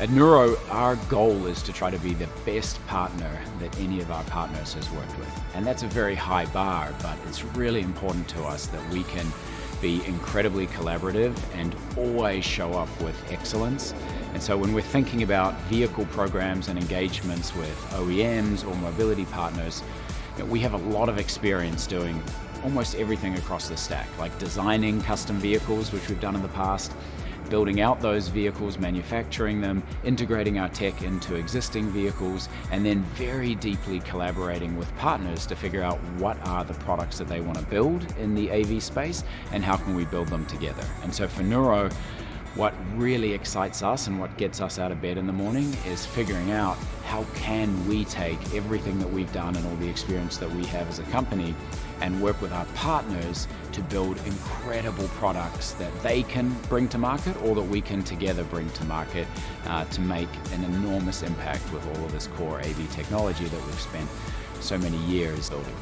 At Nuro, our goal is to try to be the best partner that any of our partners has worked with. And that's a very high bar, but it's really important to us that we can be incredibly collaborative and always show up with excellence. And so when we're thinking about vehicle programs and engagements with OEMs or mobility partners, we have a lot of experience doing almost everything across the stack, like designing custom vehicles, which we've done in the past, building out those vehicles, manufacturing them, integrating our tech into existing vehicles, and then very deeply collaborating with partners to figure out what are the products that they want to build in the AV space and how can we build them together. And so for Nuro, what really excites us and what gets us out of bed in the morning is figuring out how can we take everything that we've done and all the experience that we have as a company and work with our partners to build incredible products that they can bring to market or that we can together bring to market to make an enormous impact with all of this core AV technology that we've spent so many years building.